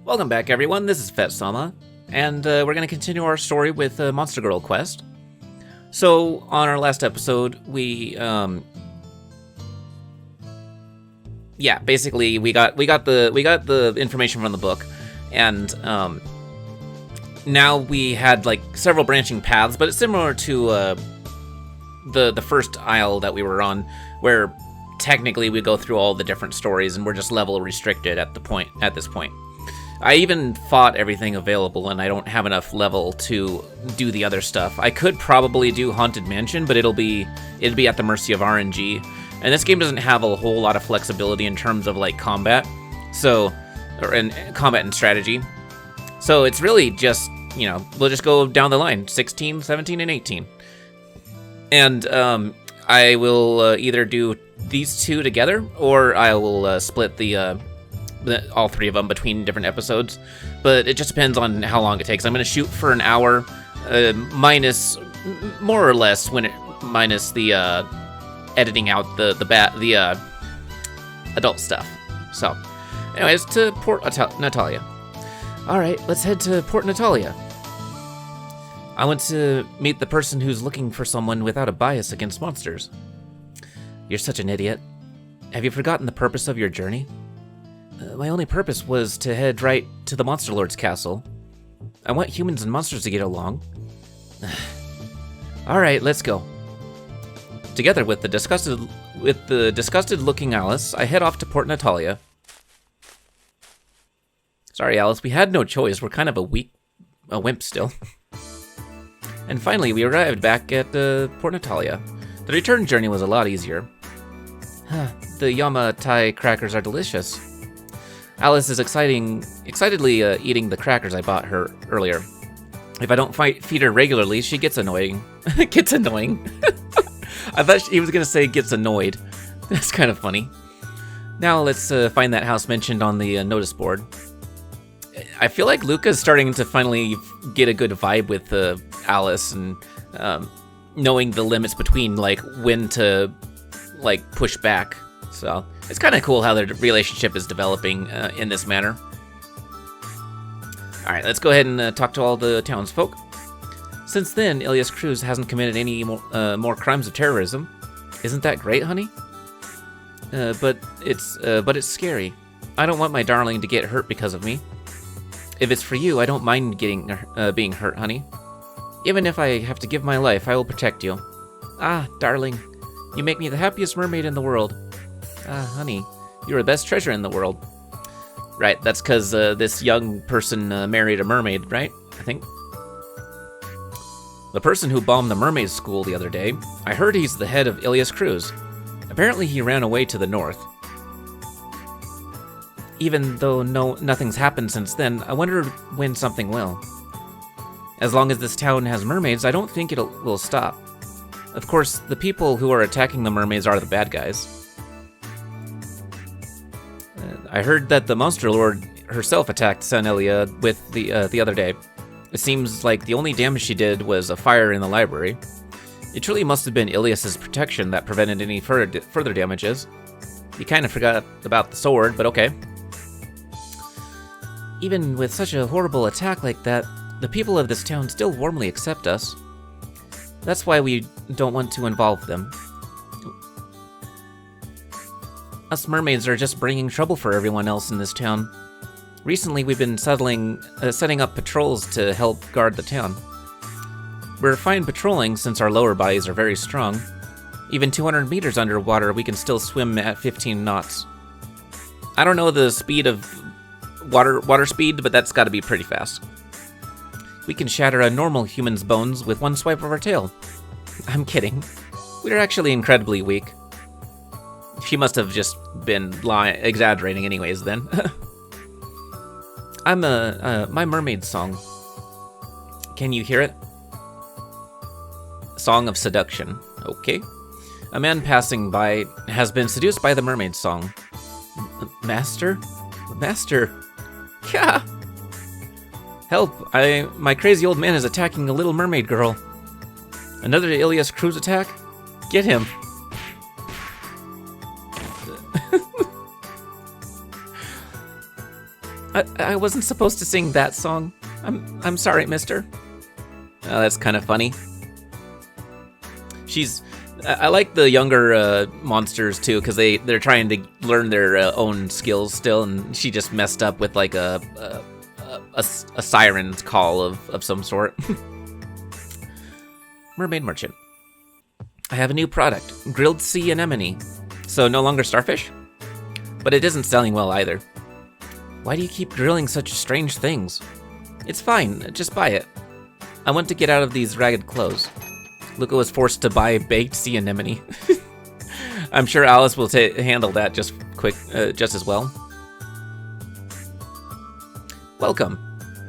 Welcome back, everyone. This is FehtSama, and we're going to continue our story with Monster Girl Quest. So, on our last episode, we basically we got the information from the book, and now we had like several branching paths, but it's similar to the first isle that we were on, where technically we go through all the different stories, and we're just level restricted at this point. I even fought everything available, and I don't have enough level to do the other stuff. I could probably do Haunted Mansion, but it'd be at the mercy of RNG. And this game doesn't have a whole lot of flexibility in terms of like combat, combat and strategy. So it's really just, we'll just go down the line, 16, 17, and 18. And I will either do these two together, or I will split all three of them between different episodes, but it just depends on how long it takes. I'm going to shoot for an hour, minus more or less minus the editing out the adult stuff. So, anyways, to Port Natalia. All right, let's head to Port Natalia. I want to meet the person who's looking for someone without a bias against monsters. You're such an idiot. Have you forgotten the purpose of your journey? My only purpose was to head right to the Monster Lord's castle. I want humans and monsters to get along. Alright, let's go. Together with the disgusted-looking Alice, I head off to Port Natalia. Sorry, Alice, we had no choice. We're kind of a wimp still. And finally, we arrived back at Port Natalia. The return journey was a lot easier. The Yama Thai crackers are delicious. Alice is excitedly eating the crackers I bought her earlier. If I don't feed her regularly, she gets annoying. Gets annoying. I thought he was going to say gets annoyed. That's kind of funny. Now let's find that house mentioned on the notice board. I feel like Luca's starting to finally get a good vibe with Alice, and knowing the limits between like when to like push back. So it's kind of cool how their relationship is developing in this manner. All right, let's go ahead and talk to all the townsfolk. Since then, Ilias Cruz hasn't committed any more crimes of terrorism. Isn't that great, honey? But it's scary. I don't want my darling to get hurt because of me. If it's for you, I don't mind being hurt, honey. Even if I have to give my life, I will protect you. Ah, darling, you make me the happiest mermaid in the world. Ah, honey, you're the best treasure in the world. Right, that's because this young person married a mermaid, right? I think. The person who bombed the mermaid school the other day, I heard he's the head of Ilias Cruz. Apparently he ran away to the north. Even though nothing's happened since then, I wonder when something will. As long as this town has mermaids, I don't think will stop. Of course, the people who are attacking the mermaids are the bad guys. I heard that the Monster Lord herself attacked Sanelia with the other day. It seems like the only damage she did was a fire in the library. It truly must have been Ilias's protection that prevented any further damages. He kind of forgot about the sword, but okay. Even with such a horrible attack like that, the people of this town still warmly accept us. That's why we don't want to involve them. Us mermaids are just bringing trouble for everyone else in this town. Recently, we've been setting up patrols to help guard the town. We're fine patrolling since our lower bodies are very strong. Even 200 meters underwater, we can still swim at 15 knots. I don't know the speed of water speed, but that's got to be pretty fast. We can shatter a normal human's bones with one swipe of our tail. I'm kidding. We're actually incredibly weak. She must have just been exaggerating anyways then. I'm my mermaid song. Can you hear it? Song of seduction. Okay. A man passing by has been seduced by the mermaid song. Master? Master? Yeah. Help, my crazy old man is attacking a little mermaid girl. Another Ilias Cruz attack? Get him. I wasn't supposed to sing that song. I'm sorry, mister. That's kind of funny. I like the younger monsters too, because they're trying to learn their own skills still, and she just messed up with like a siren's call of some sort. Mermaid merchant. I have a new product, grilled sea anemone. So no longer starfish? But it isn't selling well either. Why do you keep grilling such strange things? It's fine, just buy it. I want to get out of these ragged clothes. Luca was forced to buy baked sea anemone. I'm sure Alice will handle that just as well. Welcome.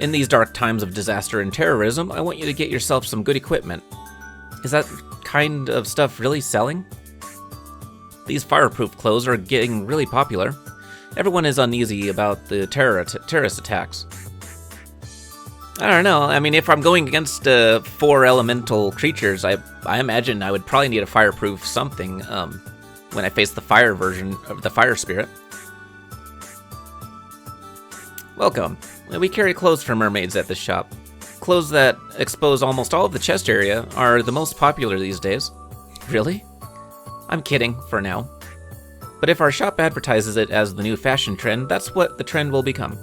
In these dark times of disaster and terrorism, I want you to get yourself some good equipment. Is that kind of stuff really selling? These fireproof clothes are getting really popular. Everyone is uneasy about the terrorist attacks. I don't know. I mean, if I'm going against 4 elemental creatures, I imagine I would probably need a fireproof something when I face the fire version of the fire spirit. Welcome. We carry clothes for mermaids at this shop. Clothes that expose almost all of the chest area are the most popular these days. Really? I'm kidding, for now. But if our shop advertises it as the new fashion trend, that's what the trend will become.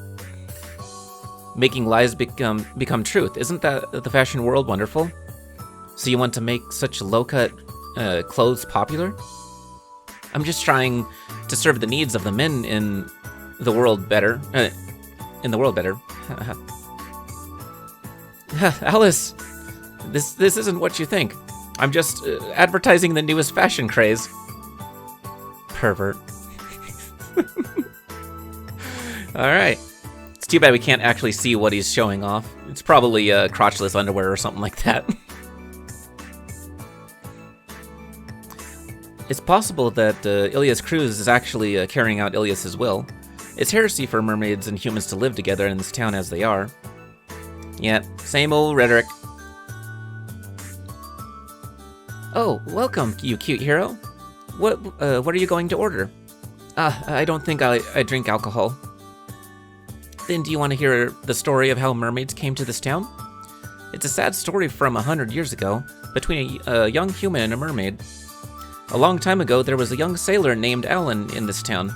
Making lies become truth. Isn't that the fashion world wonderful? So you want to make such low-cut clothes popular? I'm just trying to serve the needs of the men in the world better. Alice, this isn't what you think. I'm just advertising the newest fashion craze. Pervert. Alright. It's too bad we can't actually see what he's showing off. It's probably crotchless underwear or something like that. It's possible that Ilias Cruz is actually carrying out Ilias's will. It's heresy for mermaids and humans to live together in this town as they are. Yeah, same old rhetoric. Oh, welcome, you cute hero. What are you going to order? I don't think I drink alcohol. Then do you want to hear the story of how mermaids came to this town? It's a sad story from 100 years ago, between a young human and a mermaid. A long time ago, there was a young sailor named Alan in this town.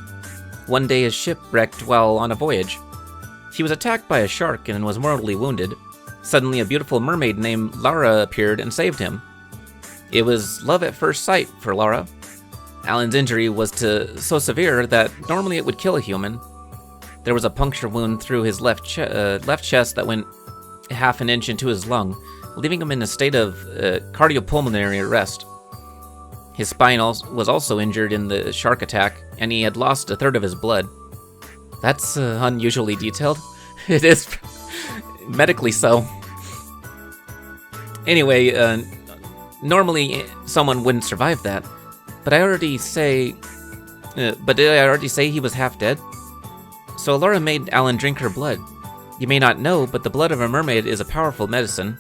One day his ship wrecked while on a voyage. He was attacked by a shark and was mortally wounded. Suddenly a beautiful mermaid named Laura appeared and saved him. It was love at first sight for Laura. Alan's injury was so severe that normally it would kill a human. There was a puncture wound through his left chest that went half an inch into his lung, leaving him in a state of cardiopulmonary arrest. His spine was also injured in the shark attack, and he had lost a third of his blood. That's unusually detailed. It is medically so. Anyway, normally someone wouldn't survive that, but did I already say he was half dead? So Laura made Alan drink her blood. You may not know, but the blood of a mermaid is a powerful medicine.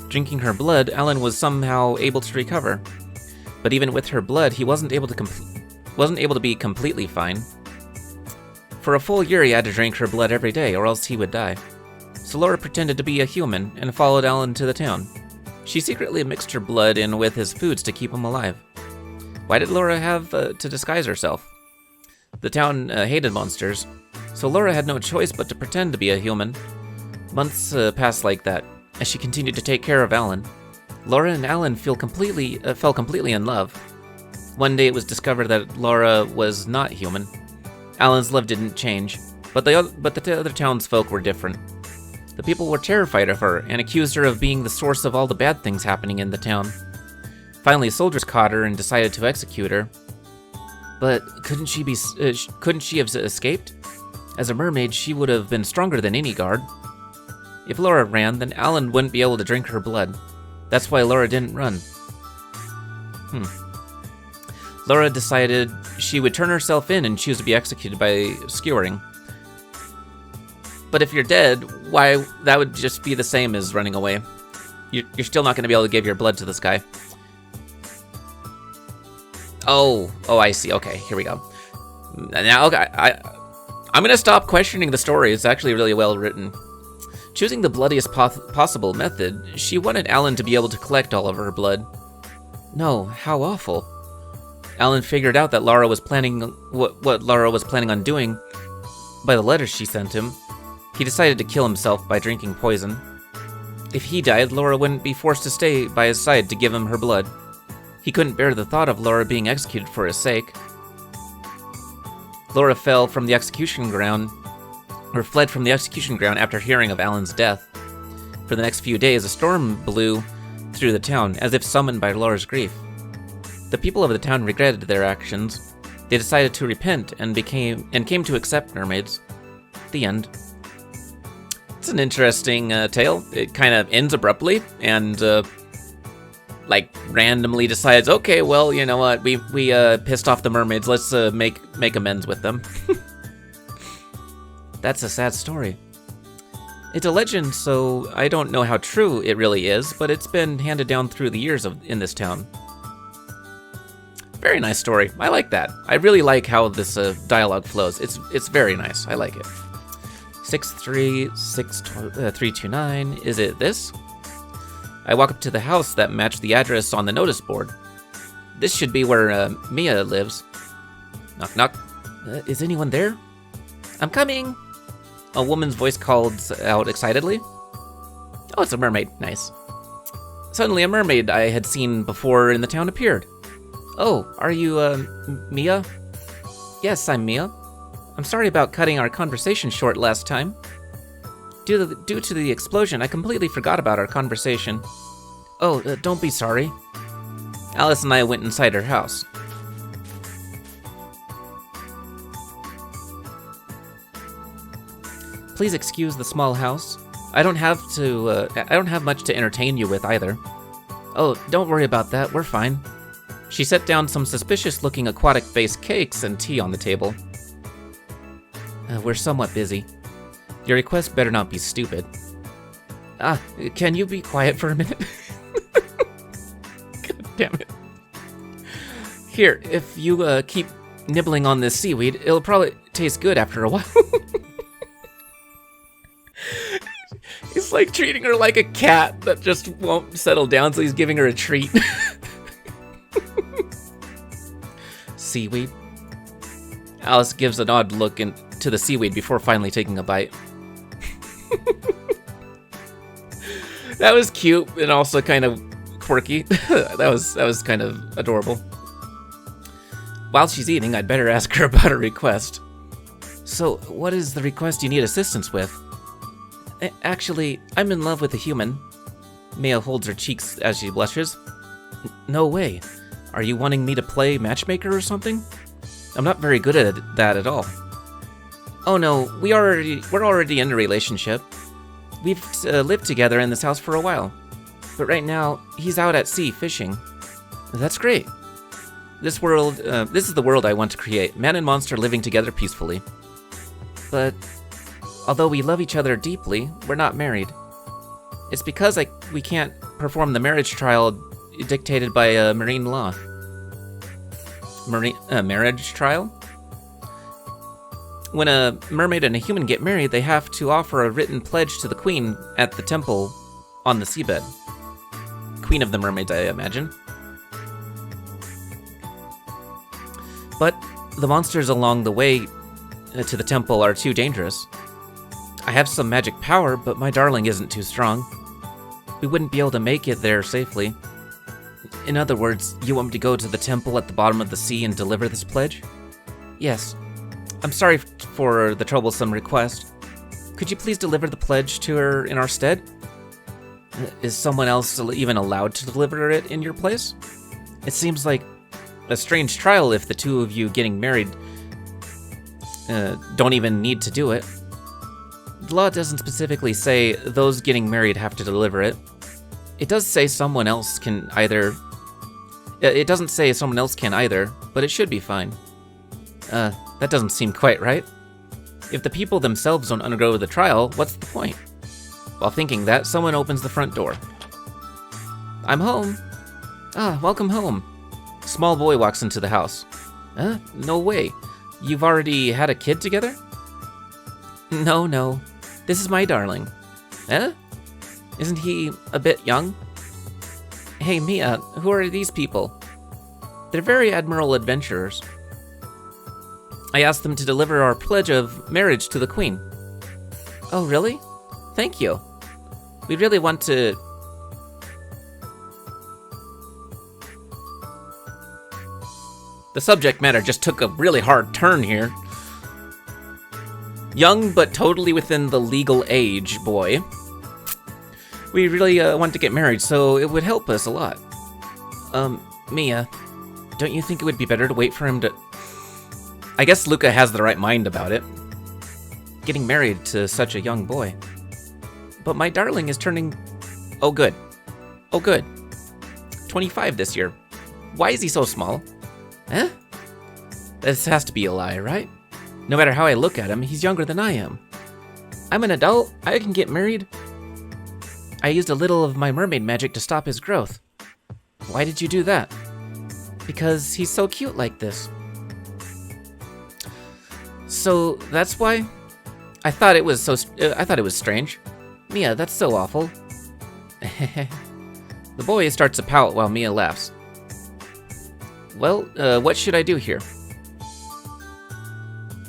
Drinking her blood, Alan was somehow able to recover. But even with her blood, he wasn't able to be completely fine. For a full year, he had to drink her blood every day, or else he would die. So Laura pretended to be a human and followed Alan to the town. She secretly mixed her blood in with his foods to keep him alive. Why did Laura have to disguise herself? The town hated monsters, so Laura had no choice but to pretend to be a human. Months passed like that, as she continued to take care of Alan. Laura and Alan fell completely in love. One day it was discovered that Laura was not human. Alan's love didn't change, but the other townsfolk were different. The people were terrified of her and accused her of being the source of all the bad things happening in the town. Finally, soldiers caught her and decided to execute her. But couldn't she have escaped? As a mermaid, she would have been stronger than any guard. If Laura ran, then Alan wouldn't be able to drink her blood. That's why Laura didn't run. Laura decided she would turn herself in and choose to be executed by skewering. But if you're dead, why, that would just be the same as running away. You're still not going to be able to give your blood to this guy. Oh, I see. Okay, here we go. Now, okay, I'm gonna stop questioning the story. It's actually really well written. Choosing the bloodiest possible method, she wanted Alan to be able to collect all of her blood. No, how awful. Alan figured out that Lara was planning what Lara was planning on doing by the letters she sent him. He decided to kill himself by drinking poison. If he died, Laura wouldn't be forced to stay by his side to give him her blood. He couldn't bear the thought of Laura being executed for his sake. Laura fled from the execution ground after hearing of Alan's death. For the next few days, a storm blew through the town, as if summoned by Laura's grief. The people of the town regretted their actions. They decided to repent and came to accept mermaids. The end. It's an interesting tale. It kind of ends abruptly and randomly decides, okay, well, you know what, we pissed off the mermaids. Let's make amends with them. That's a sad story. It's a legend, so I don't know how true it really is, but it's been handed down through the years in this town. Very nice story. I like that. I really like how this dialogue flows. It's very nice. I like it. 63639. Is it this? I walk up to the house that matched the address on the notice board. This should be where Mia lives. Knock, knock. Is anyone there? I'm coming. A woman's voice called out excitedly. Oh, it's a mermaid. Nice. Suddenly, a mermaid I had seen before in the town appeared. Oh, are you, Mia? Yes, I'm Mia. I'm sorry about cutting our conversation short last time. Due to the explosion, I completely forgot about our conversation. Oh, don't be sorry. Alice and I went inside her house. Please excuse the small house. I don't have much to entertain you with either. Oh, don't worry about that. We're fine. She set down some suspicious-looking aquatic-based cakes and tea on the table. We're somewhat busy. Your request better not be stupid. Can you be quiet for a minute? God damn it. Here, if you keep nibbling on this seaweed, it'll probably taste good after a while. He's like treating her like a cat that just won't settle down, so he's giving her a treat. Seaweed? Alice gives an odd look into the seaweed before finally taking a bite. That was cute and also kind of quirky. that was kind of adorable. While she's eating, I'd better ask her about her request. So, what is the request you need assistance with? Actually, I'm in love with a human. Mia holds her cheeks as she blushes. No way. Are you wanting me to play matchmaker or something? I'm not very good at that at all. Oh no, we're already in a relationship. We've lived together in this house for a while. But right now, he's out at sea fishing. That's great. This is the world I want to create. Man and monster living together peacefully. But although we love each other deeply, we're not married. It's because we can't perform the marriage trial dictated by marine law. Marriage trial? When a mermaid and a human get married, they have to offer a written pledge to the queen at the temple on the seabed. Queen of the mermaids, I imagine. But the monsters along the way to the temple are too dangerous. I have some magic power, but my darling isn't too strong. We wouldn't be able to make it there safely. In other words, you want me to go to the temple at the bottom of the sea and deliver this pledge? Yes. I'm sorry for the troublesome request. Could you please deliver the pledge to her in our stead? Is someone else even allowed to deliver it in your place? It seems like a strange trial if the two of you getting married don't even need to do it. The law doesn't specifically say those getting married have to deliver it. It does say someone else can either. It doesn't say someone else can either, but it should be fine. That doesn't seem quite right. If the people themselves don't undergo the trial, what's the point? While thinking that, someone opens the front door. I'm home. Welcome home. Small boy walks into the house. No way. You've already had a kid together? No, no. This is my darling. Eh? Isn't he a bit young? Hey, Mia, who are these people? They're very admirable adventurers. I asked them to deliver our pledge of marriage to the Queen. Oh, really? Thank you. We really want to... The subject matter just took a really hard turn here. Young, but totally within the legal age, boy. We really want to get married, so it would help us a lot. Mia, don't you think it would be better to wait for him to... I guess Luca has the right mind about it. Getting married to such a young boy. But my darling is turning... Oh, good. Oh, good. 25 this year. Why is he so small? Eh? This has to be a lie, right? No matter how I look at him, he's younger than I am. I'm an adult. I can get married. I used a little of my mermaid magic to stop his growth. Why did you do that? Because he's so cute like this. So that's why? I thought it was strange. Mia, that's so awful. The boy starts to pout while Mia laughs. Well, what should I do here?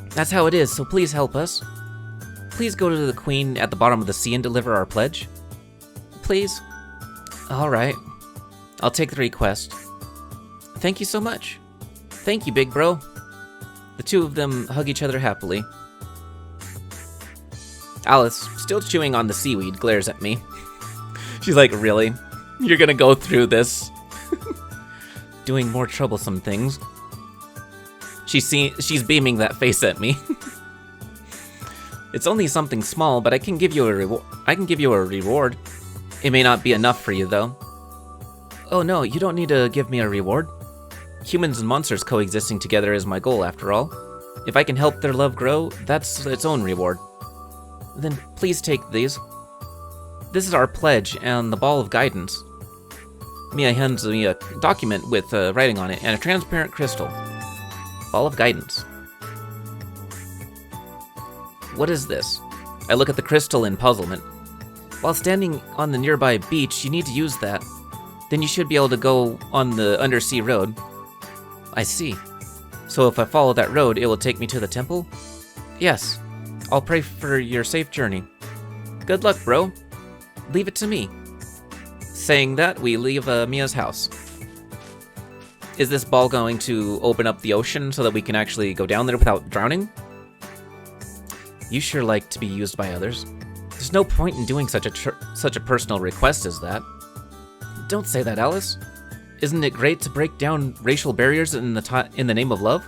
That's how it is, so please help us. Please go to the Queen at the bottom of the sea and deliver our pledge. Please? Alright. I'll take the request. Thank you so much. Thank you, big bro. The two of them hug each other happily. Alice, still chewing on the seaweed, glares at me. She's like, really? You're gonna go through this? Doing more troublesome things. She's beaming that face at me. It's only something small, but I can give you a reward. It may not be enough for you, though. Oh no, you don't need to give me a reward. Humans and monsters coexisting together is my goal, after all. If I can help their love grow, that's its own reward. Then please take these. This is our pledge and the ball of guidance. Mia hands me a document with writing on it and a transparent crystal. Ball of guidance. What is this? I look at the crystal in puzzlement. While standing on the nearby beach, you need to use that. Then you should be able to go on the undersea road. I see. So if I follow that road, it will take me to the temple? Yes. I'll pray for your safe journey. Good luck, bro. Leave it to me. Saying that, we leave Mia's house. Is this ball going to open up the ocean so that we can actually go down there without drowning? You sure like to be used by others. There's no point in doing such a personal request as that. Don't say that, Alice. Isn't it great to break down racial barriers in the name of love?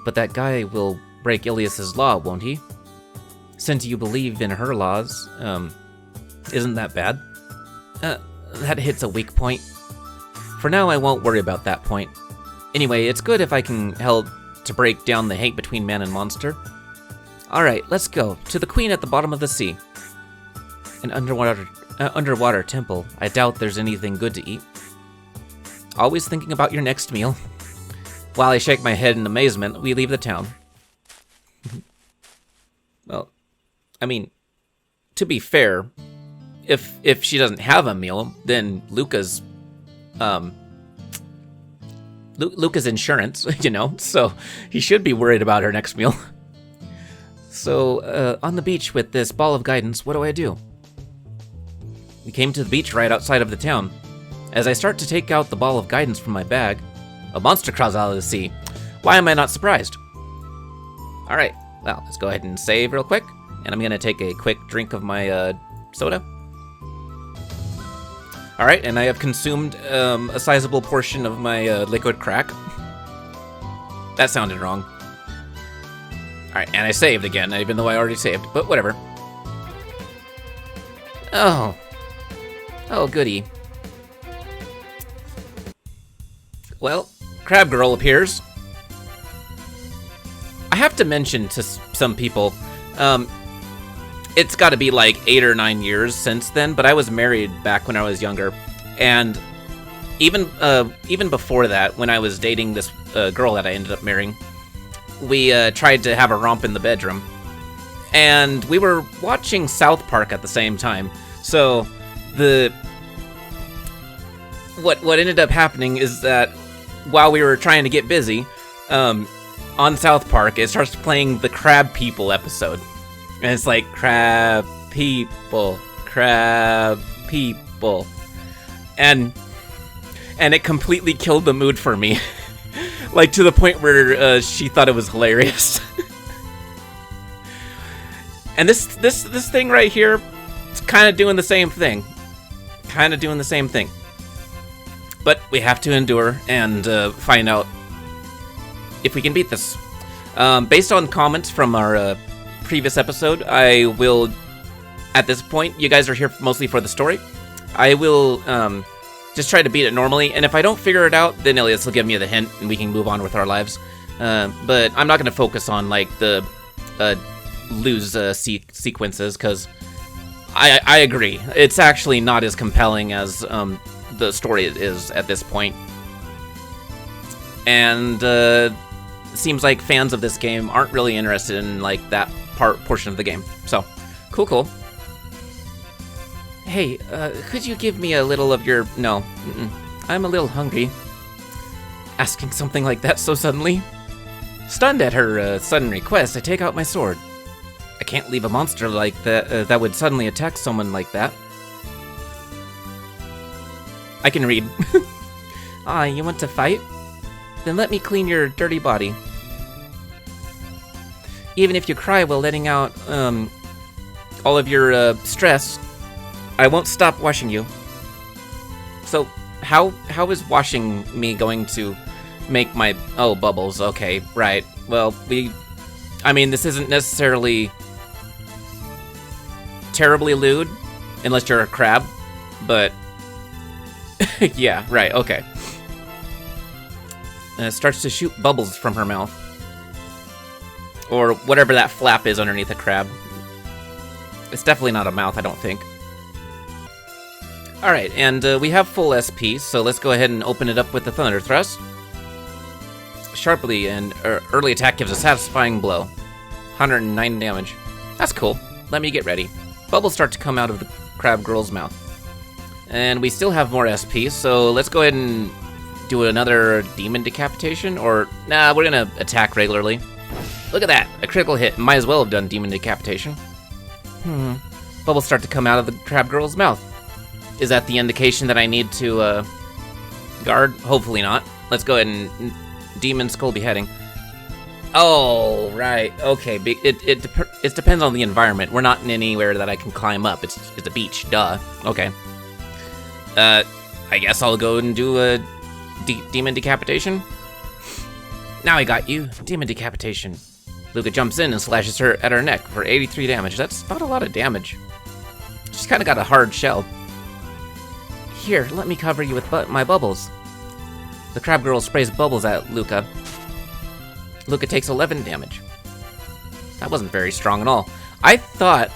But that guy will break Ilias's law, won't he? Since you believe in her laws, isn't that bad? That hits a weak point. For now, I won't worry about that point. Anyway, it's good if I can help to break down the hate between man and monster. Alright, let's go. To the Queen at the bottom of the sea. An underwater temple. I doubt there's anything good to eat. Always thinking about your next meal. While I shake my head in amazement, we leave the town. Well, I mean, to be fair, if she doesn't have a meal, then Luca's insurance, you know, so he should be worried about her next meal. So, on the beach with this ball of guidance, what do I do? We came to the beach right outside of the town. As I start to take out the ball of guidance from my bag, a monster crawls out of the sea. Why am I not surprised? Alright, well, let's go ahead and save real quick, and I'm gonna take a quick drink of my soda. Alright, and I have consumed a sizable portion of my liquid crack. That sounded wrong. Alright, and I saved again, even though I already saved, but whatever. Oh. Oh, goody. Well, Crab Girl appears. I have to mention to some people, it's got to be like 8 or 9 years since then, but I was married back when I was younger, and even before that, when I was dating this girl that I ended up marrying, we tried to have a romp in the bedroom, and we were watching South Park at the same time. So what ended up happening is that while we were trying to get busy, on South Park, it starts playing the Crab People episode. And it's like, crab people. And it completely killed the mood for me. Like, to the point where she thought it was hilarious. And this thing right here, it's kind of doing the same thing. But we have to endure and find out if we can beat this. Based on comments from our previous episode, I will, at this point, you guys are here mostly for the story. I will just try to beat it normally, and if I don't figure it out, then Ilias will give me the hint, and we can move on with our lives. But I'm not going to focus on, like, the lose sequences, because I agree. It's actually not as compelling as the story is at this point. And seems like fans of this game aren't really interested in, like, that portion of the game. So, cool. Hey, could you give me a little of your... No, I'm a little hungry. Asking something like that so suddenly? Stunned at her sudden request, I take out my sword. I can't leave a monster like that that would suddenly attack someone like that. I can read. Ah, you want to fight? Then let me clean your dirty body. Even if you cry while letting out all of your stress, I won't stop washing you. So, how is washing me going to make my... Oh, bubbles, okay, right. Well, I mean, this isn't necessarily terribly lewd, unless you're a crab, but... yeah, right, okay. And it starts to shoot bubbles from her mouth. Or whatever that flap is underneath a crab. It's definitely not a mouth, I don't think. Alright, and we have full SP, so let's go ahead and open it up with the Thunder Thrust. Sharply, and early attack gives a satisfying blow. 109 damage. That's cool. Let me get ready. Bubbles start to come out of the crab girl's mouth. And we still have more SP, so let's go ahead and do another demon decapitation, or... Nah, we're gonna attack regularly. Look at that! A critical hit. Might as well have done demon decapitation. Bubbles start to come out of the crab girl's mouth. Is that the indication that I need to, guard? Hopefully not. Let's go ahead and demon skull beheading. Oh, right. Okay, it depends on the environment. We're not in anywhere that I can climb up. It's a beach, duh. Okay. I guess I'll go and do a demon decapitation. Now I got you. Demon decapitation. Luca jumps in and slashes her at her neck for 83 damage. That's not a lot of damage. She's kind of got a hard shell. Here, let me cover you with my bubbles. The crab girl sprays bubbles at Luca. Luca takes 11 damage. That wasn't very strong at all. I thought...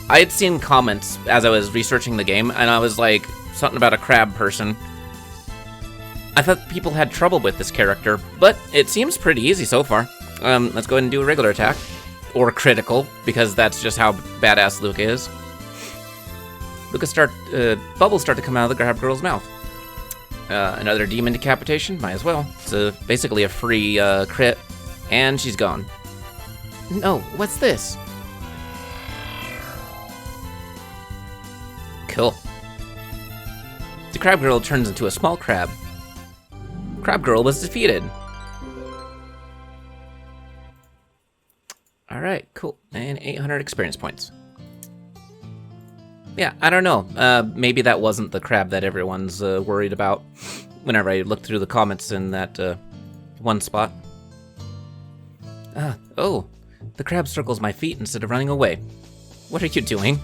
I had seen comments as I was researching the game, and I was like, something about a crab person. I thought people had trouble with this character, but it seems pretty easy so far. Let's go ahead and do a regular attack. Or critical, because that's just how badass Luca is. Bubbles start to come out of the crab girl's mouth. Another demon decapitation, might as well. It's basically a free crit, and she's gone. No, what's this? Cool. The crab girl turns into a small crab. Crab girl was defeated. Alright, cool. And 800 experience points. Yeah, I don't know. Maybe that wasn't the crab that everyone's worried about whenever I looked through the comments in that one spot. Oh, the crab circles my feet instead of running away. What are you doing?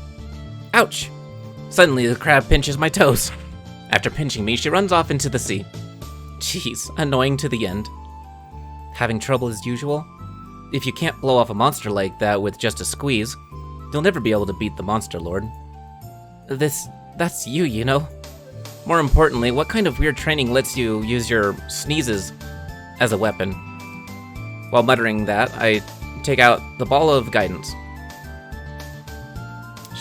Ouch! Suddenly the crab pinches my toes. After pinching me, she runs off into the sea. Jeez, annoying to the end. Having trouble as usual? If you can't blow off a monster like that with just a squeeze, you'll never be able to beat the monster lord. That's you, you know? More importantly, what kind of weird training lets you use your sneezes as a weapon? While muttering that, I take out the ball of guidance.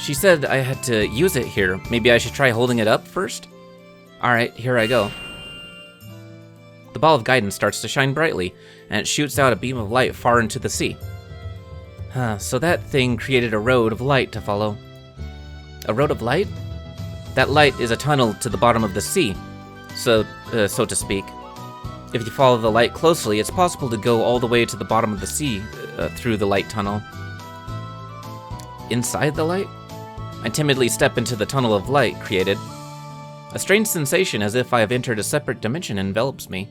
She said I had to use it here. Maybe I should try holding it up first? Alright, here I go. The ball of guidance starts to shine brightly, and it shoots out a beam of light far into the sea. So that thing created a road of light to follow. A road of light? That light is a tunnel to the bottom of the sea, so to speak. If you follow the light closely, it's possible to go all the way to the bottom of the sea through the light tunnel. Inside the light? I timidly step into the tunnel of light created. A strange sensation as if I have entered a separate dimension envelops me.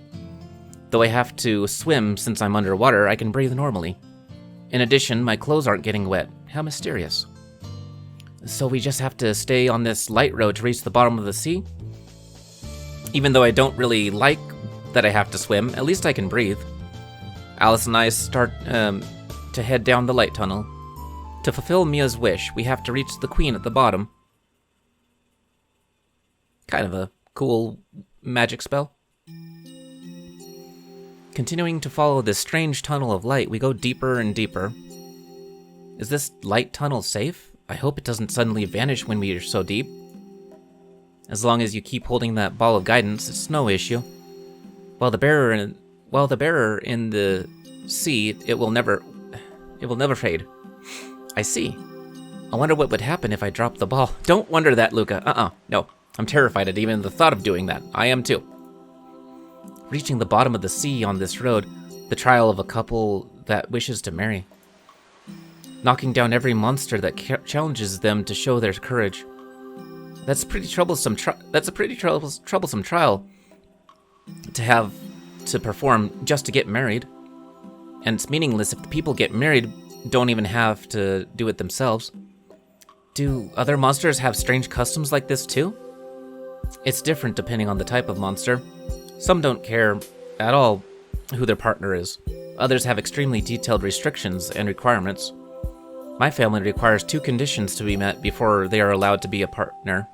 Though I have to swim since I'm underwater, I can breathe normally. In addition, my clothes aren't getting wet. How mysterious. So we just have to stay on this light road to reach the bottom of the sea? Even though I don't really like that I have to swim, at least I can breathe. Alice and I start to head down the light tunnel. To fulfill Mia's wish, we have to reach the queen at the bottom. Kind of a cool magic spell. Continuing to follow this strange tunnel of light, we go deeper and deeper. Is this light tunnel safe? I hope it doesn't suddenly vanish when we are so deep. As long as you keep holding that ball of guidance, it's no issue. While the bearer in the sea, it will never fade. I see. I wonder what would happen if I dropped the ball. Don't wonder that, Luca. No. I'm terrified at even the thought of doing that. I am too. Reaching the bottom of the sea on this road, the trial of a couple that wishes to marry. Knocking down every monster that challenges them to show their courage. That's a pretty troublesome trial to have to perform just to get married. And it's meaningless if the people get married don't even have to do it themselves. Do other monsters have strange customs like this too? It's different depending on the type of monster. Some don't care at all who their partner is. Others have extremely detailed restrictions and requirements. My family requires 2 conditions to be met before they are allowed to be a partner.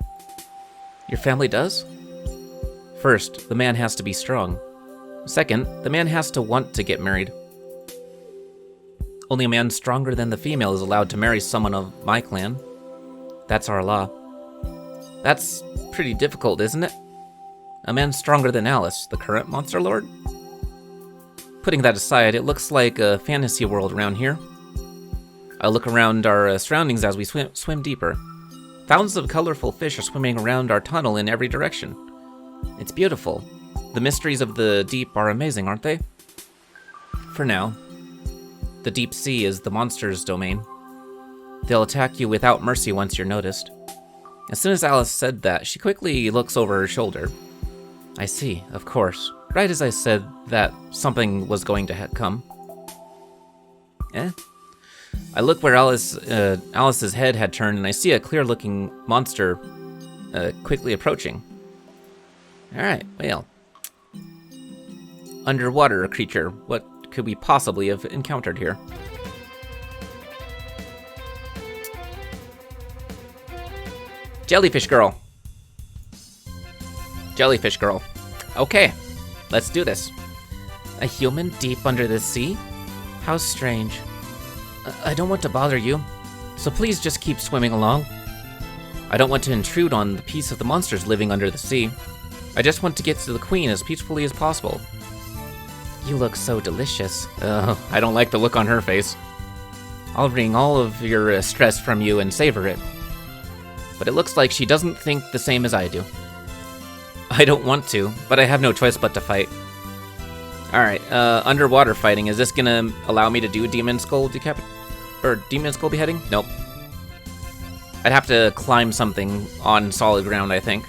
Your family does? First, the man has to be strong. Second, the man has to want to get married. Only a man stronger than the female is allowed to marry someone of my clan. That's our law. That's pretty difficult, isn't it? A man stronger than Alice, the current Monster Lord? Putting that aside, it looks like a fantasy world around here. I look around our surroundings as we swim deeper. Thousands of colorful fish are swimming around our tunnel in every direction. It's beautiful. The mysteries of the deep are amazing, aren't they? For now. The deep sea is the monster's domain. They'll attack you without mercy once you're noticed. As soon as Alice said that, she quickly looks over her shoulder. I see, of course. Right as I said that something was going to come. I look where Alice's head had turned, and I see a clear-looking monster quickly approaching. Alright, well. Underwater creature. What could we possibly have encountered here? Jellyfish girl. Jellyfish girl. Okay, let's do this. A human deep under the sea? How strange. I don't want to bother you, so please just keep swimming along. I don't want to intrude on the peace of the monsters living under the sea. I just want to get to the queen as peacefully as possible. You look so delicious. I don't like the look on her face. I'll wring all of your stress from you and savor it. But it looks like she doesn't think the same as I do. I don't want to, but I have no choice but to fight. Alright, underwater fighting. Is this gonna allow me to do Demon Skull beheading? Nope. I'd have to climb something on solid ground, I think.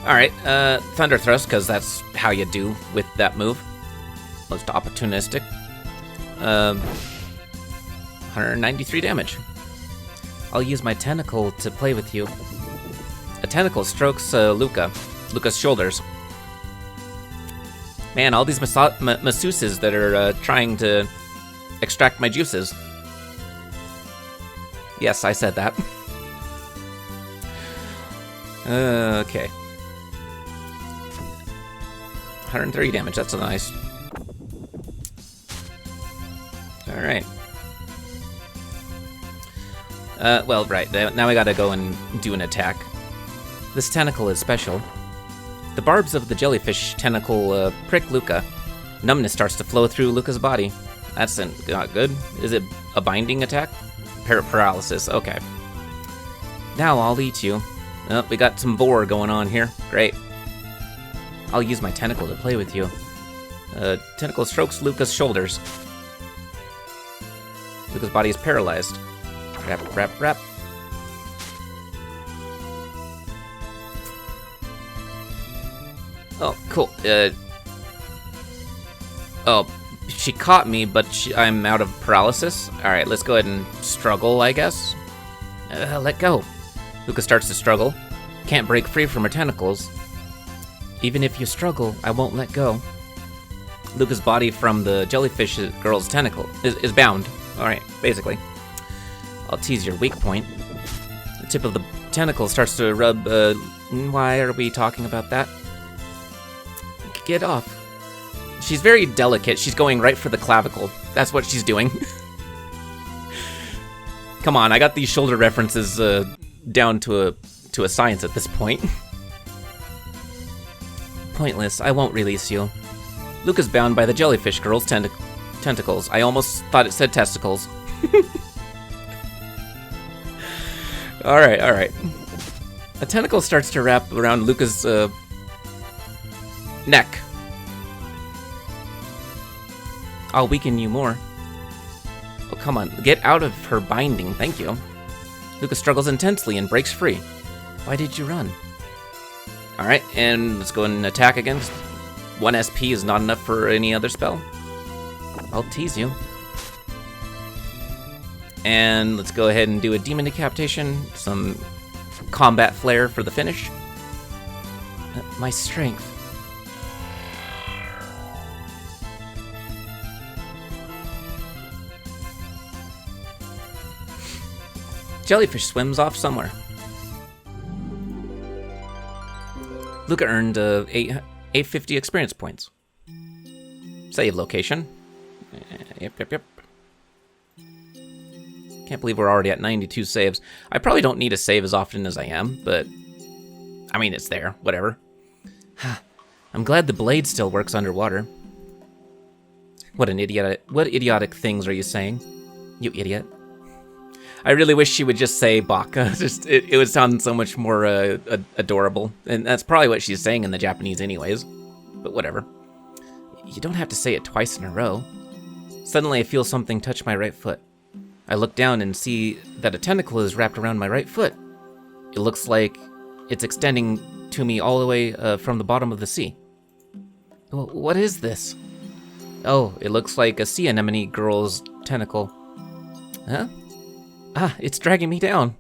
Alright, Thunder Thrust, because that's how you do with that move. Most opportunistic. 193 damage. I'll use my tentacle to play with you. A tentacle strokes Luca's shoulders. Man, all these masseuses that are trying to extract my juices. Yes, I said that. Okay. 130 damage, that's nice. Alright. Well, right. Now I gotta go and do an attack. This tentacle is special. The barbs of the jellyfish tentacle prick Luca. Numbness starts to flow through Luca's body. That's not good. Is it a binding attack? Paralysis. Okay. Now I'll eat you. Oh, we got some vor going on here. Great. I'll use my tentacle to play with you. Tentacle strokes Luca's shoulders. Luca's body is paralyzed. Wrap, wrap, wrap. Oh, cool. Oh, she caught me, but I'm out of paralysis. Alright, let's go ahead and struggle, I guess. Let go. Luca starts to struggle. Can't break free from her tentacles. Even if you struggle, I won't let go. Luca's body from the jellyfish girl's tentacle is bound. Alright, basically. I'll tease your weak point. The tip of the tentacle starts to rub. Why are we talking about that? Get off. She's very delicate. She's going right for the clavicle. That's what she's doing. Come on, I got these shoulder references down to a science at this point. Pointless. I won't release you. Luca's bound by the jellyfish girl's tentacles. I almost thought it said testicles. Alright, alright. A tentacle starts to wrap around Luca's neck. I'll weaken you more. Oh, come on. Get out of her binding. Thank you. Luca struggles intensely and breaks free. Why did you run? Alright, and let's go and attack again. 1 SP is not enough for any other spell. I'll tease you. And let's go ahead and do a demon decapitation. Some combat flair for the finish. My strength. Jellyfish swims off somewhere. Luca earned 850 experience points. Save location. Yep. Can't believe we're already at 92 saves. I probably don't need to save as often as I am, but I mean, it's there. Whatever. I'm glad the blade still works underwater. What idiotic things are you saying? You idiot. I really wish she would just say baka. It would sound so much more adorable. And that's probably what she's saying in the Japanese anyways. But whatever. You don't have to say it twice in a row. Suddenly I feel something touch my right foot. I look down and see that a tentacle is wrapped around my right foot. It looks like it's extending to me all the way from the bottom of the sea. What is this? Oh, it looks like a sea anemone girl's tentacle. Huh? Ah, it's dragging me down.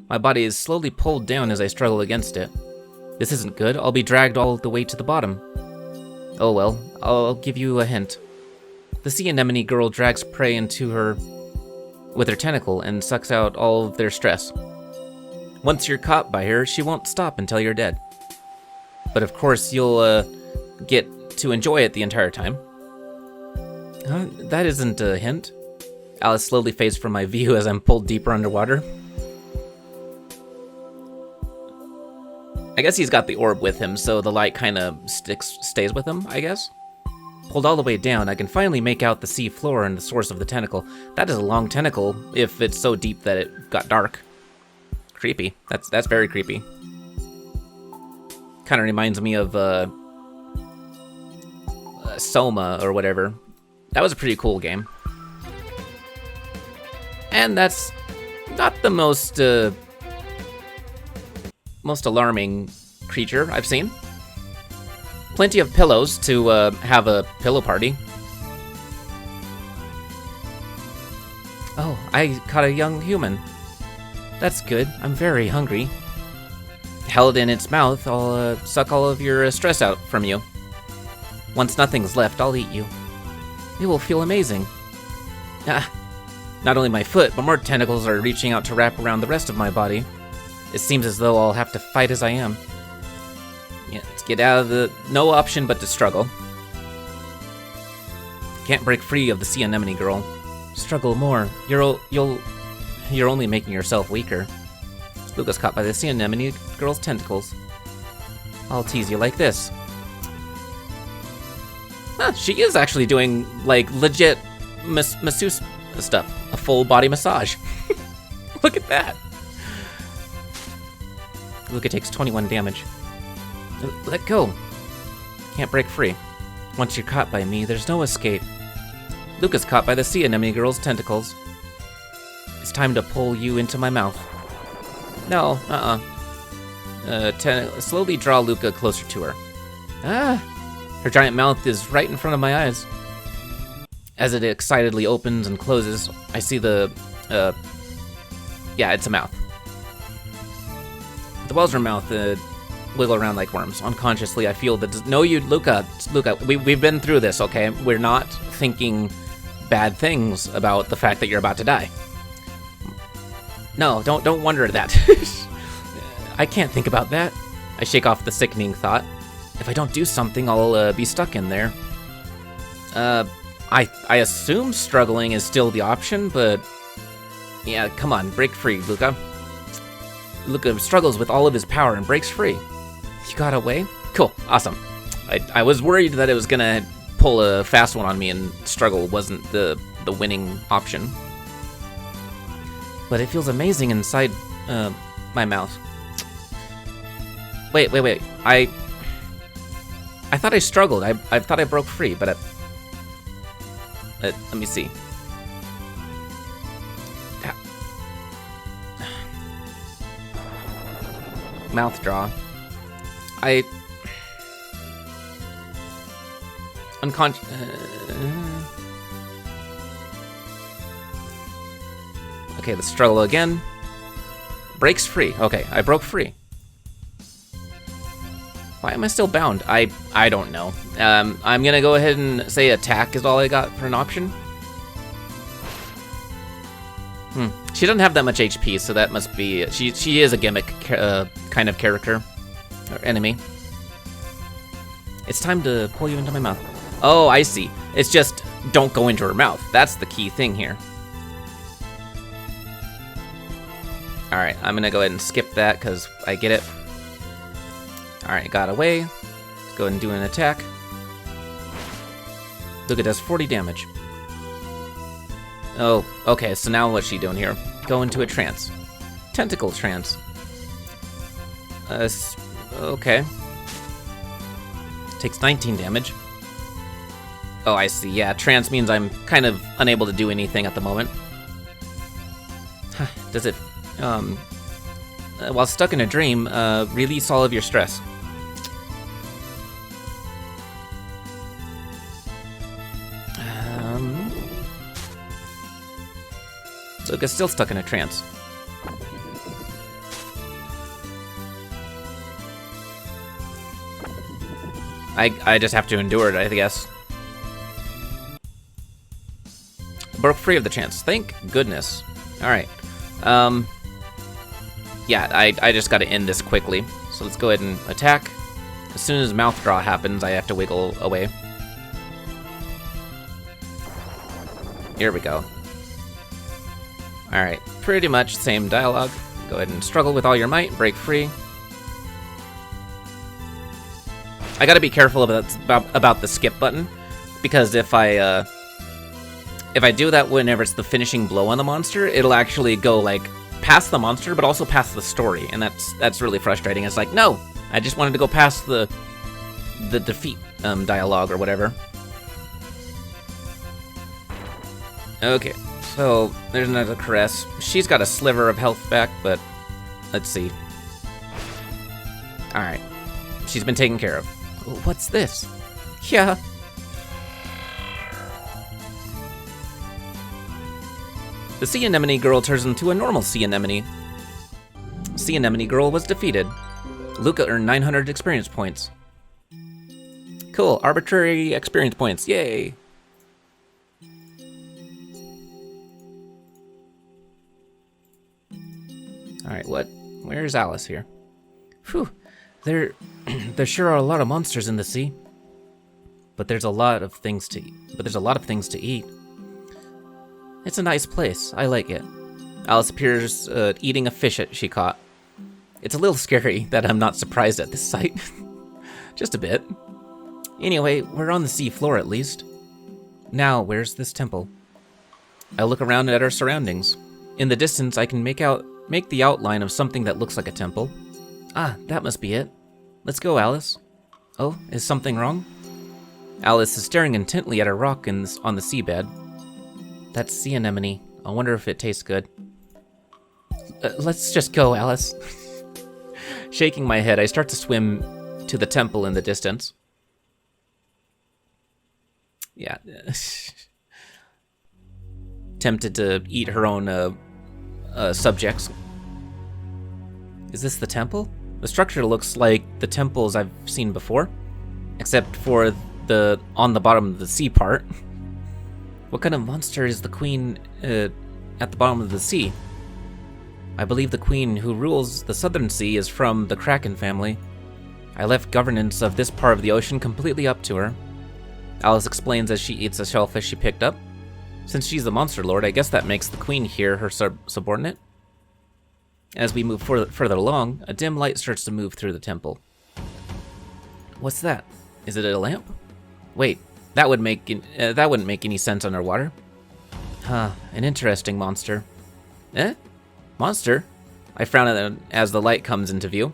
My body is slowly pulled down as I struggle against it. This isn't good. I'll be dragged all the way to the bottom. Oh well, I'll give you a hint. The sea anemone girl drags prey into her with her tentacle and sucks out all of their stress. Once you're caught by her, she won't stop until you're dead. But of course, you'll get to enjoy it the entire time. That isn't a hint. Alice slowly fades from my view as I'm pulled deeper underwater. I guess he's got the orb with him, so the light kind of stays with him, I guess. Pulled all the way down, I can finally make out the sea floor and the source of the tentacle. That is a long tentacle, if it's so deep that it got dark. Creepy. That's very creepy. Kind of reminds me of Soma or whatever. That was a pretty cool game. And that's not the most alarming creature I've seen. Plenty of pillows to have a pillow party. Oh, I caught a young human. That's good. I'm very hungry. Held in its mouth, I'll suck all of your stress out from you. Once nothing's left, I'll eat you. It will feel amazing. Not only my foot, but more tentacles are reaching out to wrap around the rest of my body. It seems as though I'll have to fight as I am. Yeah, let's get out of the... No option but to struggle. Can't break free of the sea anemone girl. Struggle more. You'll... You're only making yourself weaker. Luca's caught by the sea anemone girl's tentacles. I'll tease you like this. Huh, she is actually doing, like, legit masseuse stuff. A full body massage. Look at that. Luca takes 21 damage. Let go. Can't break free. Once you're caught by me, there's no escape. Luca's caught by the sea anemone girl's tentacles. It's time to pull you into my mouth. No, slowly draw Luca closer to her. Her giant mouth is right in front of my eyes. As it excitedly opens and closes, I see the, yeah, it's a mouth. The walls of her mouth wiggle around like worms. Unconsciously, I feel that, no, Luca, we've been through this, okay? We're not thinking bad things about the fact that you're about to die. No, don't wonder that. I can't think about that. I shake off the sickening thought. If I don't do something, I'll be stuck in there. I assume struggling is still the option, but yeah, come on, break free, Luca. Luca struggles with all of his power and breaks free. You got away? Cool, awesome. I was worried that it was gonna pull a fast one on me and struggle wasn't the winning option. But it feels amazing inside my mouth. Wait. I thought I struggled. I thought I broke free, but let me see. Mouth draw. Unconscious. Okay, let's struggle again. Breaks free. Okay, I broke free. Why am I still bound? I don't know. I'm gonna go ahead and say attack is all I got for an option. She doesn't have that much HP, so that must be... She is a gimmick kind of character. Or enemy. It's time to pull you into my mouth. Oh, I see. It's just don't go into her mouth. That's the key thing here. Alright, I'm gonna go ahead and skip that because I get it. Alright, got away. Let's go ahead and do an attack. Look, it does 40 damage. Oh, okay, so now what's she doing here? Go into a trance. Tentacle trance. Okay. Takes 19 damage. Oh, I see. Yeah, trance means I'm kind of unable to do anything at the moment. Does it... while stuck in a dream, release all of your stress. Luca's still stuck in a trance. I just have to endure it, I guess. Broke free of the trance. Thank goodness. Alright. Yeah, I just gotta end this quickly. So let's go ahead and attack. As soon as mouth draw happens, I have to wiggle away. Here we go. Alright, pretty much same dialogue. Go ahead and struggle with all your might, break free. I gotta be careful about the skip button, because if I do that whenever it's the finishing blow on the monster, it'll actually go like past the monster, but also past the story, and that's really frustrating. It's like, no, I just wanted to go past the defeat dialogue or whatever. Okay, so there's another caress. She's got a sliver of health back, but let's see. All right, she's been taken care of. What's this? Yeah. The sea anemone girl turns into a normal sea anemone. Sea anemone girl was defeated. Luca earned 900 experience points. Cool, arbitrary experience points, yay! Alright, where's Alice here? Phew, there sure are a lot of monsters in the sea. But there's a lot of things to eat. It's a nice place. I like it. Alice appears eating a fish she caught. It's a little scary that I'm not surprised at this sight. Just a bit. Anyway, we're on the sea floor at least. Now, where's this temple? I look around at our surroundings. In the distance, I can make the outline of something that looks like a temple. Ah, that must be it. Let's go, Alice. Oh, is something wrong? Alice is staring intently at a rock on the seabed. That's sea anemone. I wonder if it tastes good. Let's just go, Alice. Shaking my head, I start to swim to the temple in the distance. Yeah. Tempted to eat her own subjects. Is this the temple? The structure looks like the temples I've seen before, except for the on the bottom of the sea part. What kind of monster is the queen at the bottom of the sea? I believe the queen who rules the southern sea is from the Kraken family. I left governance of this part of the ocean completely up to her. Alice explains as she eats a shellfish she picked up. Since she's the monster lord, I guess that makes the queen here her subordinate. As we move further along, a dim light starts to move through the temple. What's that? Is it a lamp? Wait, that wouldn't make any sense underwater. Huh, an interesting monster. Eh? Monster? I frown at it as the light comes into view.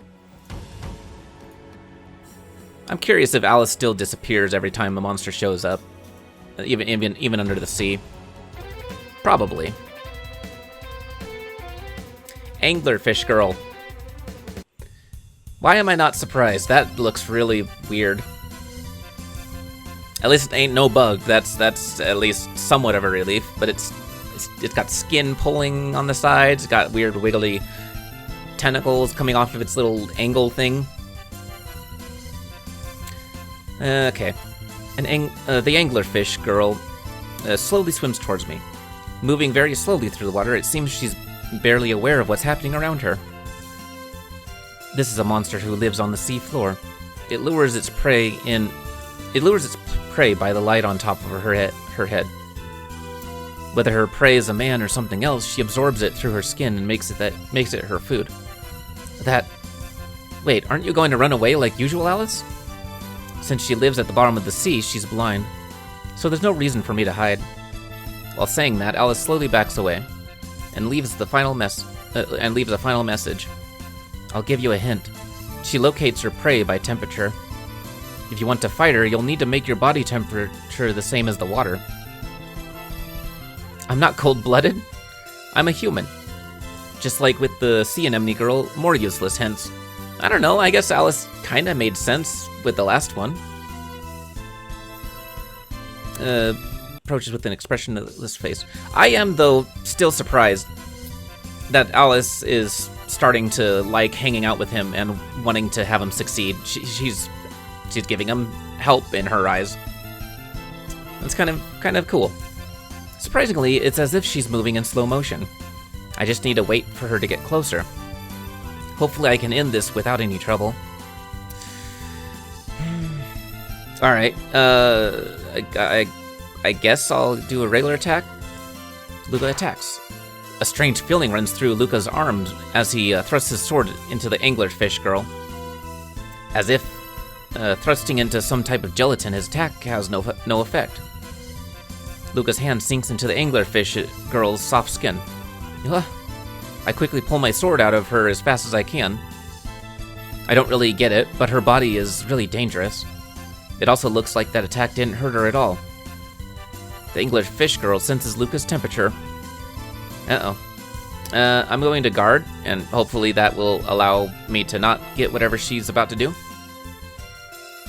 I'm curious if Alice still disappears every time a monster shows up, even under the sea. Probably. Anglerfish girl. Why am I not surprised? That looks really weird. At least it ain't no bug. That's at least somewhat of a relief. But it's got skin pulling on the sides. It's got weird wiggly tentacles coming off of its little angle thing. Okay. The anglerfish girl slowly swims towards me. Moving very slowly through the water, it seems she's barely aware of what's happening around her. This is a monster who lives on the sea floor. It lures its prey by the light on top of her head. Whether her prey is a man or something else, she absorbs it through her skin and makes it her food. Wait, aren't you going to run away like usual, Alice? Since she lives at the bottom of the sea, she's blind, so there's no reason for me to hide. While saying that, Alice slowly backs away and leaves a final message. I'll give you a hint. She locates her prey by temperature. If you want to fight her, you'll need to make your body temperature the same as the water. I'm not cold-blooded. I'm a human. Just like with the sea anemone girl, more useless hints. I don't know, I guess Alice kinda made sense with the last one. Approaches with an expressionless face. I am, though, still surprised that Alice is starting to like hanging out with him and wanting to have him succeed. She's giving him help in her eyes. It's kind of cool. Surprisingly, it's as if she's moving in slow motion. I just need to wait for her to get closer. Hopefully I can end this without any trouble. Alright, I guess I'll do a regular attack. Luca attacks. A strange feeling runs through Luca's arms as he thrusts his sword into the anglerfish girl. As if thrusting into some type of gelatin, his attack has no effect. Luca's hand sinks into the anglerfish girl's soft skin. I quickly pull my sword out of her as fast as I can. I don't really get it, but her body is really dangerous. It also looks like that attack didn't hurt her at all. The anglerfish girl senses Luca's temperature. I'm going to guard, and hopefully that will allow me to not get whatever she's about to do.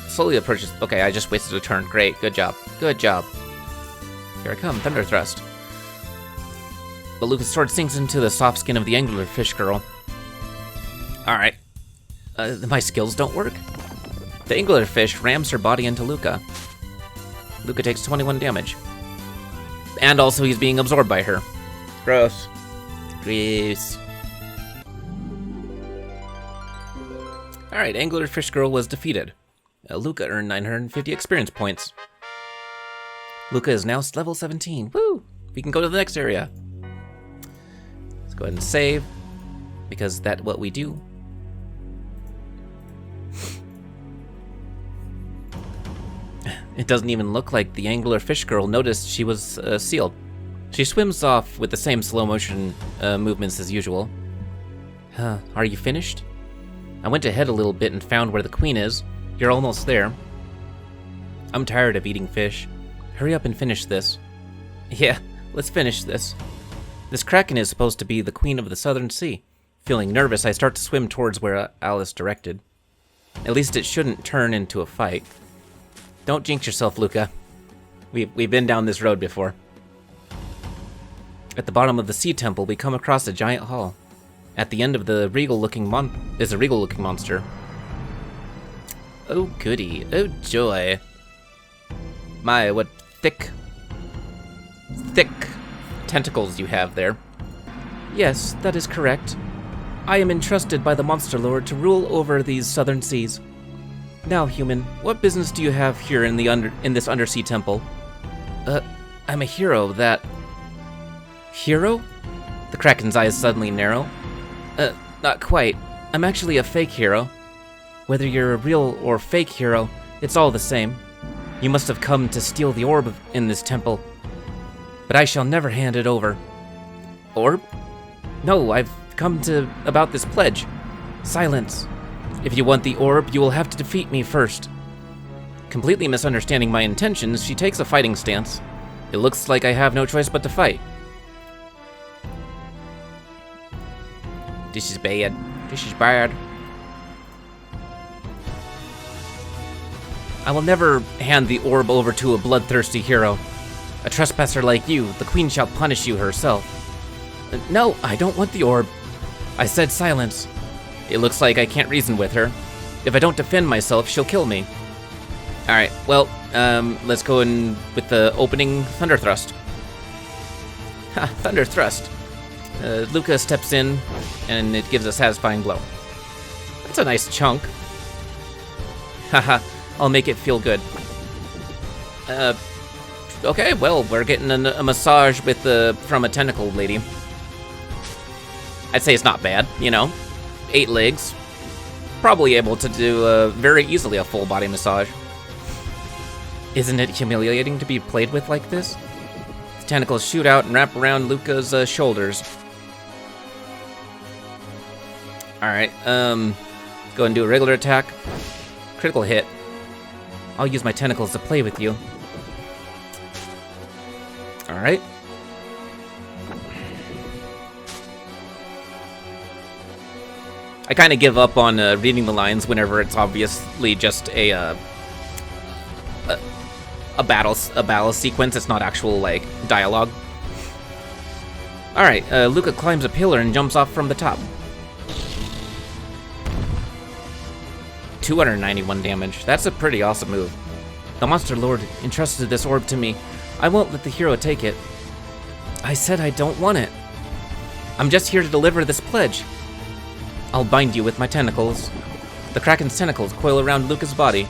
Slowly approaches. Okay, I just wasted a turn. Great, good job. Good job. Here I come, Thunder Thrust. But Luca's sword sinks into the soft skin of the anglerfish girl. Alright. My skills don't work? The anglerfish rams her body into Luca. Luca takes 21 damage. And also he's being absorbed by her. Gross. Gross. Alright, anglerfish girl was defeated. Luca earned 950 experience points. Luca is now level 17. Woo! We can go to the next area. Let's Go ahead and save, because that's what we do. It doesn't even look like the angler fish girl noticed she was sealed. She swims off with the same slow motion movements as usual. Are you finished? I went ahead a little bit and found where the queen is. You're almost there. I'm tired of eating fish. Hurry up and finish this. Yeah, let's finish this. This kraken is supposed to be the queen of the southern sea. Feeling nervous, I start to swim towards where Alice directed. At least it shouldn't turn into a fight. Don't jinx yourself, Luca. We've been down this road before. At the bottom of the sea temple, we come across a giant hall. At the end of the regal-looking is a regal-looking monster. Oh goody, oh joy. My, what thick tentacles you have there. Yes, that is correct. I am entrusted by the Monster Lord to rule over these southern seas. Now, human, what business do you have here in this undersea temple? I'm a hero that... Hero? The Kraken's eyes suddenly narrow. Not quite. I'm actually a fake hero. Whether you're a real or fake hero, it's all the same. You must have come to steal the orb in this temple. But I shall never hand it over. Orb? No, I've come about this pledge. Silence. If you want the orb, you will have to defeat me first. Completely misunderstanding my intentions, she takes a fighting stance. It looks like I have no choice but to fight. This is bad. This is bad. I will never hand the orb over to a bloodthirsty hero. A trespasser like you, the queen shall punish you herself. No, I don't want the orb. I said silence. It looks like I can't reason with her. If I don't defend myself, she'll kill me. Alright, well, let's go in with the opening Thunder Thrust. Ha, Thunder Thrust. Luca steps in, and it gives a satisfying blow. That's a nice chunk. Haha, I'll make it feel good. Okay, well, we're getting a massage with from a tentacle lady. I'd say it's not bad, you know. 8 legs. Probably able to do very easily a full body massage. Isn't it humiliating to be played with like this? The tentacles shoot out and wrap around Luca's shoulders. Alright, go ahead and do a regular attack. Critical hit. I'll use my tentacles to play with you. Alright. I kind of give up on reading the lines whenever it's obviously just a battle sequence. It's not actual like dialogue. All right, Luca climbs a pillar and jumps off from the top. 291 damage. That's a pretty awesome move. The Monster Lord entrusted this orb to me. I won't let the hero take it. I said I don't want it. I'm just here to deliver this pledge. I'll bind you with my tentacles. The Kraken's tentacles coil around Luca's body.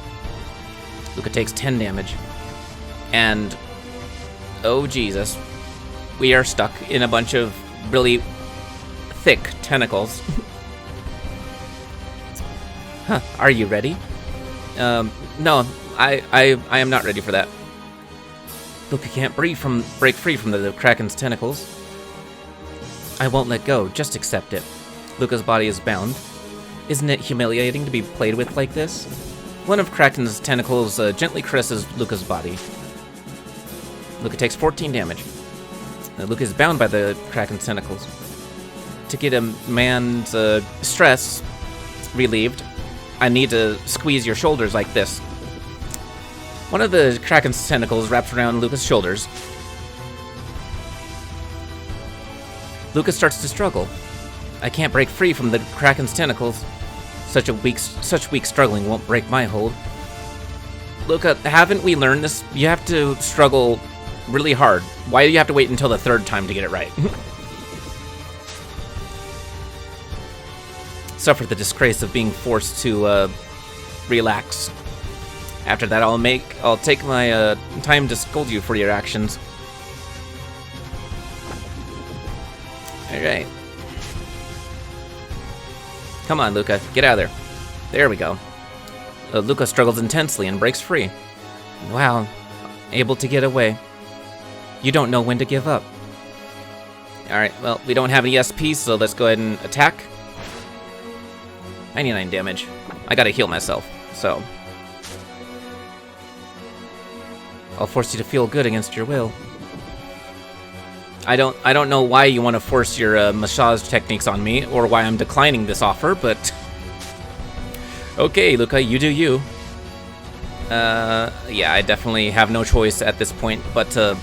Luca takes 10 damage. And... oh Jesus. We are stuck in a bunch of really thick tentacles. Huh, are you ready? No, I am not ready for that. Luca can't break free from the Kraken's tentacles. I won't let go, just accept it. Luca's body is bound. Isn't it humiliating to be played with like this? One of Kraken's tentacles gently caresses Luca's body. Luca takes 14 damage. Luca is bound by the Kraken's tentacles. To get a man's stress relieved, I need to squeeze your shoulders like this. One of the Kraken's tentacles wraps around Luca's shoulders. Luca starts to struggle. I can't break free from the Kraken's tentacles. Such weak struggling won't break my hold. Luca, haven't we learned this? You have to struggle really hard. Why do you have to wait until the 3rd time to get it right? Suffer the disgrace of being forced to relax. After that, I'll take my time to scold you for your actions. All right. Come on, Luca. Get out of there. There we go. Luca struggles intensely and breaks free. Wow. Able to get away. You don't know when to give up. Alright, well, we don't have any SP, so let's go ahead and attack. 99 damage. I gotta heal myself, so... I'll force you to feel good against your will. I don't know why you want to force your massage techniques on me, or why I'm declining this offer, but... Okay, Luca, you do you. Yeah, I definitely have no choice at this point but to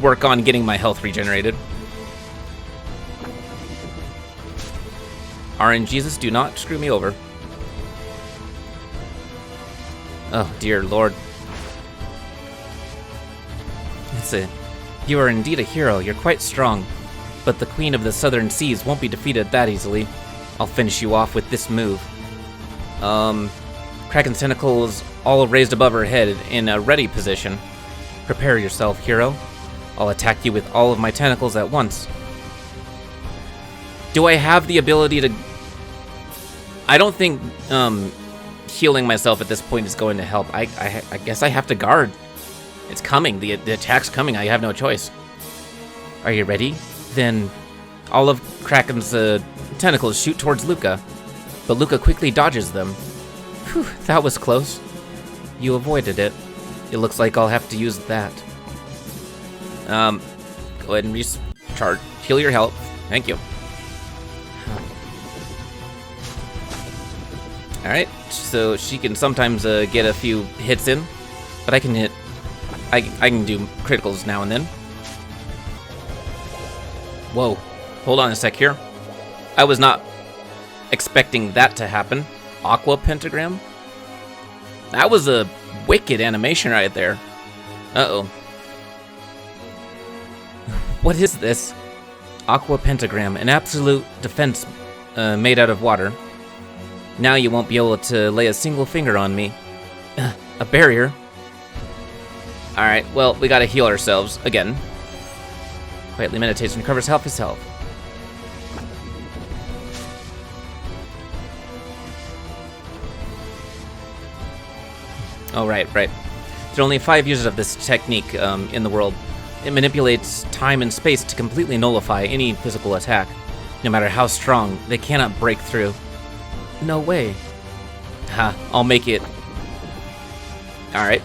work on getting my health regenerated. RNGesus, do not screw me over. Oh, dear Lord. You are indeed a hero. You're quite strong. But the Queen of the Southern Seas won't be defeated that easily. I'll finish you off with this move. Kraken's tentacles all raised above her head in a ready position. Prepare yourself, hero. I'll attack you with all of my tentacles at once. Do I have the ability to... I don't think healing myself at this point is going to help. I guess I have to guard. It's coming. The attack's coming. I have no choice. Are you ready? Then all of Kraken's tentacles shoot towards Luca, but Luca quickly dodges them. Whew, that was close. You avoided it. It looks like I'll have to use that. Go ahead and recharge. Heal your health. Thank you. Alright, so she can sometimes get a few hits in, but I can hit... I can do criticals now and then. Whoa. Hold on a sec here. I was not expecting that to happen. Aqua Pentagram? That was a wicked animation right there. Uh-oh. What is this? Aqua Pentagram, an absolute defense made out of water. Now you won't be able to lay a single finger on me. A barrier? Alright, well, we gotta heal ourselves again. Quietly meditates and recovers half his health. Oh, right. There are only 5 users of this technique in the world. It manipulates time and space to completely nullify any physical attack. No matter how strong, they cannot break through. No way. Ha, I'll make it. Alright.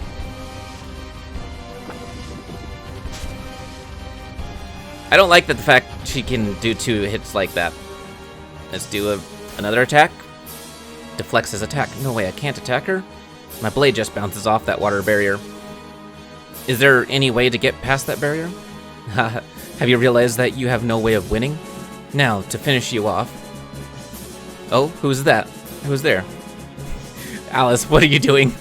I don't like that the fact she can do 2 hits like that. Let's do another attack. Deflects his attack. No way, I can't attack her? My blade just bounces off that water barrier. Is there any way to get past that barrier? Have you realized that you have no way of winning? Now, to finish you off... Oh, who's that? Who's there? Alice, what are you doing?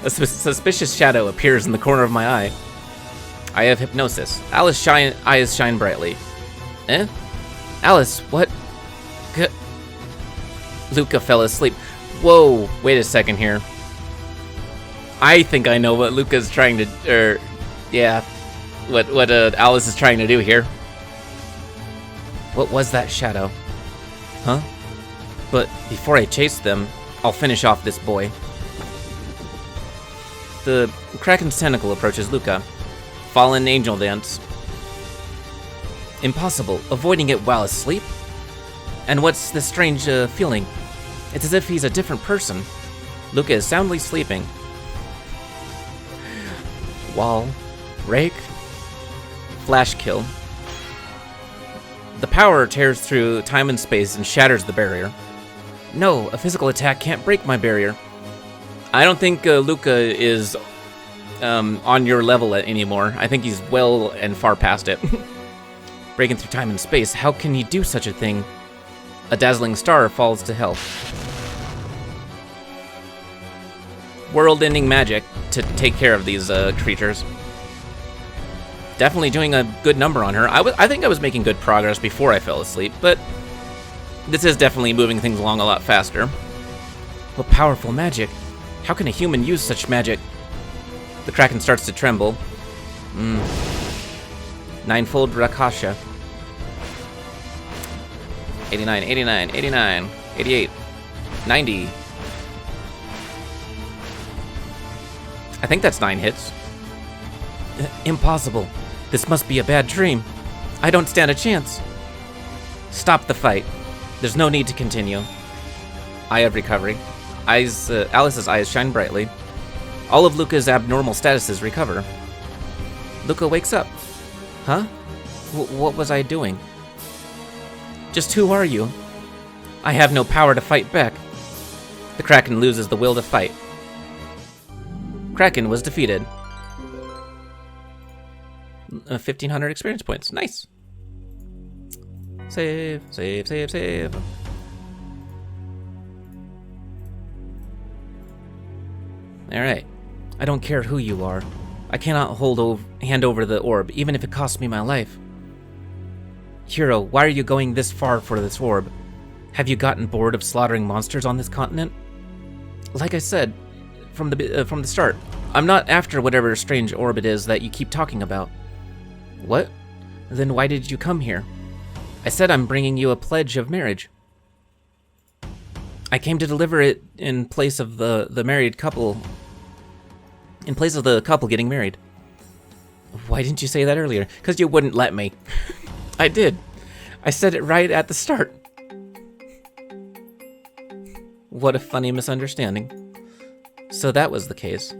A suspicious shadow appears in the corner of my eye. I have hypnosis. Alice's eyes shine brightly. Eh? Alice, what? Luca fell asleep. Whoa, wait a second here. I think I know what Luca's trying to, yeah, what Alice is trying to do here. What was that shadow? Huh? But before I chase them, I'll finish off this boy. The Kraken's tentacle approaches Luca. Fallen angel dance. Impossible. Avoiding it while asleep? And what's this strange feeling? It's as if he's a different person. Luca is soundly sleeping. Wall. Rake. Flash kill. The power tears through time and space and shatters the barrier. No, a physical attack can't break my barrier. I don't think Luca is on your level anymore. I think he's well and far past it. Breaking through time and space, how can he do such a thing? A dazzling star falls to hell. World-ending magic to take care of these creatures. Definitely doing a good number on her. I think I was making good progress before I fell asleep, but this is definitely moving things along a lot faster. What powerful magic. How can a human use such magic? The Kraken starts to tremble. Ninefold Rakasha. 89, 89, 89. 88. 90. I think that's 9 hits. Impossible. This must be a bad dream. I don't stand a chance. Stop the fight. There's no need to continue. Eye of recovery. Alice's eyes shine brightly. All of Luca's abnormal statuses recover. Luca wakes up. Huh? What was I doing? Just who are you? I have no power to fight back. The Kraken loses the will to fight. Kraken was defeated. 1,500 experience points. Nice. Save, save, save, save. Alright. I don't care who you are. I cannot hand over the orb, even if it costs me my life. Hero, why are you going this far for this orb? Have you gotten bored of slaughtering monsters on this continent? Like I said, from the start, I'm not after whatever strange orb it is that you keep talking about. What? Then why did you come here? I said I'm bringing you a pledge of marriage. I came to deliver it in place of the married couple. In place of the couple getting married. Why didn't you say that earlier? Because you wouldn't let me. I did. I said it right at the start. What a funny misunderstanding. So that was the case.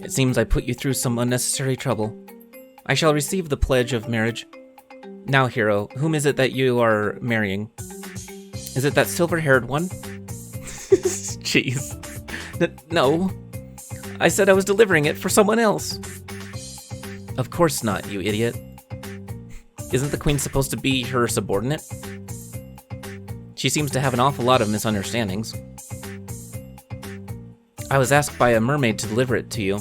It seems I put you through some unnecessary trouble. I shall receive the pledge of marriage. Now, Hero, whom is it that you are marrying? Is it that silver-haired one? Jeez. No. I said I was delivering it for someone else. Of course not, you idiot. Isn't the queen supposed to be her subordinate? She seems to have an awful lot of misunderstandings. I was asked by a mermaid to deliver it to you.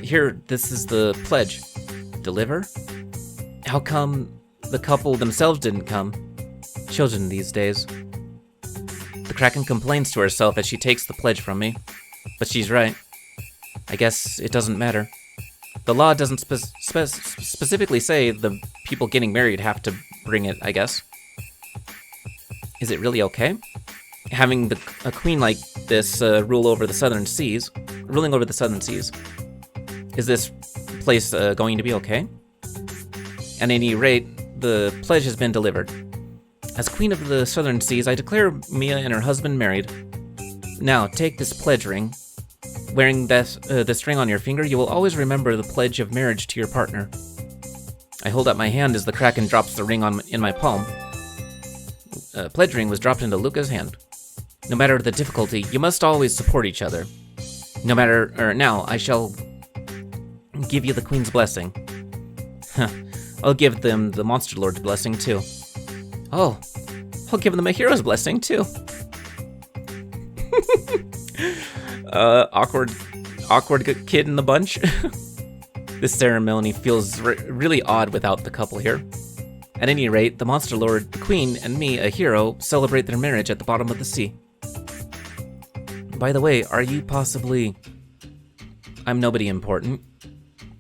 Here, this is the pledge. Deliver? How come the couple themselves didn't come? Children these days. The Kraken complains to herself as she takes the pledge from me. But she's right. I guess it doesn't matter. The law doesn't specifically say the people getting married have to bring it, I guess. Is it really okay? Having a queen like this ruling over the southern seas. Is this place going to be okay? At any rate, the pledge has been delivered. As queen of the southern seas, I declare Mia and her husband married. Now, take this pledge ring. Wearing this ring on your finger, you will always remember the pledge of marriage to your partner. I hold up my hand as the Kraken drops the ring in my palm. Pledge ring was dropped into Luca's hand. No matter the difficulty, you must always support each other. Now, I shall give you the Queen's blessing. I'll give them the Monster Lord's blessing, too. Oh, I'll give them a hero's blessing, too. Awkward kid in the bunch. This ceremony feels really odd without the couple here. At any rate, the Monster Lord, the Queen, and me, a hero, celebrate their marriage at the bottom of the sea. By the way, are you possibly... I'm nobody important.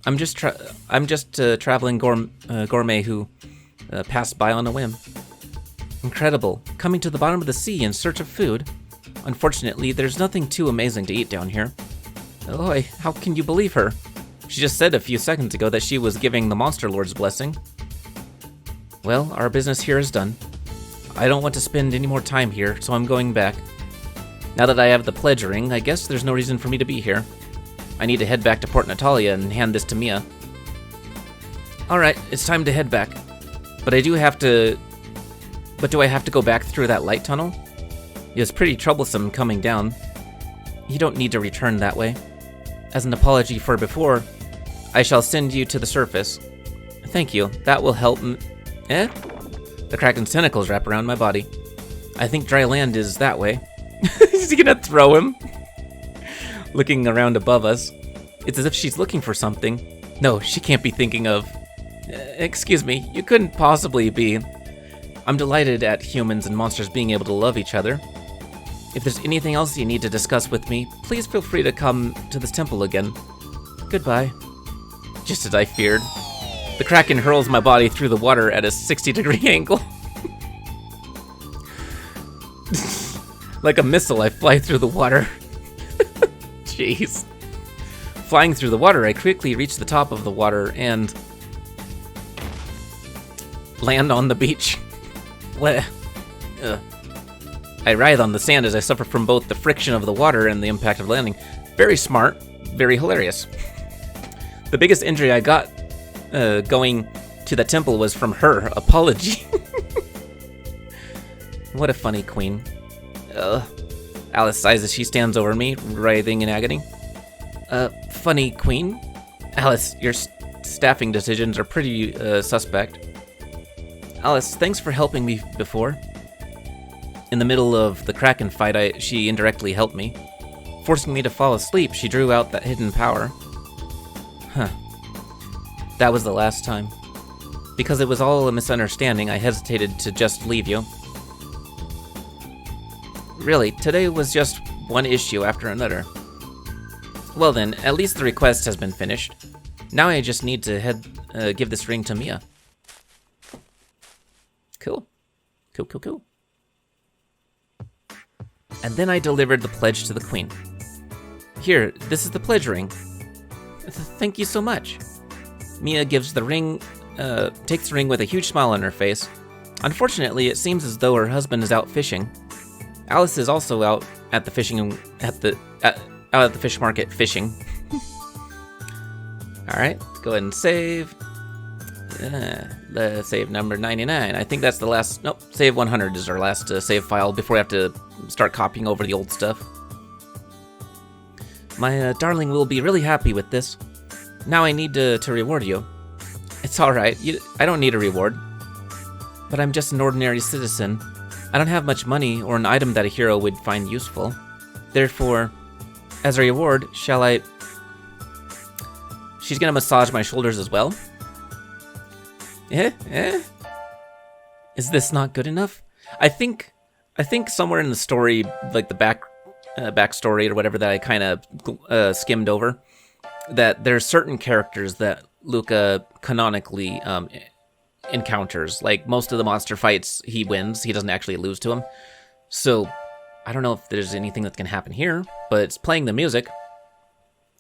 I'm just traveling gourmet who passed by on a whim. Incredible. Coming to the bottom of the sea in search of food. Unfortunately, there's nothing too amazing to eat down here. Oh, how can you believe her? She just said a few seconds ago that she was giving the Monster Lord's blessing. Well, our business here is done. I don't want to spend any more time here, so I'm going back. Now that I have the pledge ring, I guess there's no reason for me to be here. I need to head back to Port Natalia and hand this to Mia. Alright, it's time to head back. But do I have to go back through that light tunnel? It's pretty troublesome coming down. You don't need to return that way. As an apology for before, I shall send you to the surface. Thank you, that will help The Kraken's tentacles wrap around my body. I think dry land is that way. Is he gonna throw him? Looking around above us. It's as if she's looking for something. No, she can't be thinking of... excuse me, you couldn't possibly be... I'm delighted at humans and monsters being able to love each other. If there's anything else you need to discuss with me, please feel free to come to this temple again. Goodbye. Just as I feared. The Kraken hurls my body through the water at a 60-degree angle. Like a missile, I fly through the water. Jeez. Flying through the water, I quickly reach the top of the water and land on the beach. I writhe on the sand as I suffer from both the friction of the water and the impact of landing. Very smart, very hilarious. The biggest injury I got going to the temple was from her apology. What a funny queen. Alice sighs as she stands over me, writhing in agony. Funny queen? Alice, your staffing decisions are pretty suspect. Alice, thanks for helping me before. In the middle of the Kraken fight, she indirectly helped me. Forcing me to fall asleep, she drew out that hidden power. Huh. That was the last time. Because it was all a misunderstanding, I hesitated to just leave you. Really, today was just one issue after another. Well then, at least the request has been finished. Now I just need to give this ring to Mia. Cool. Cool. And then I delivered the pledge to the queen. Here, this is the pledge ring. Thank you so much. Mia gives the ring, takes the ring with a huge smile on her face. Unfortunately, it seems as though her husband is out fishing. Alice is also out at the out at the fish market fishing. All right, go ahead and save. Save number 99. I think that's the last. Nope, save 100 is our last save file before we have to start copying over the old stuff. My darling will be really happy with this. Now I need to reward you. It's all right. I don't need a reward. But I'm just an ordinary citizen. I don't have much money or an item that a hero would find useful. Therefore, as a reward, shall I... She's gonna massage my shoulders as well. Is this not good enough? I think somewhere in the story, like the backstory or whatever that I kind of skimmed over, that there's certain characters that Luca canonically encounters. Like most of the monster fights, he wins. He doesn't actually lose to him. So I don't know if there's anything that's gonna happen here, but it's playing the music.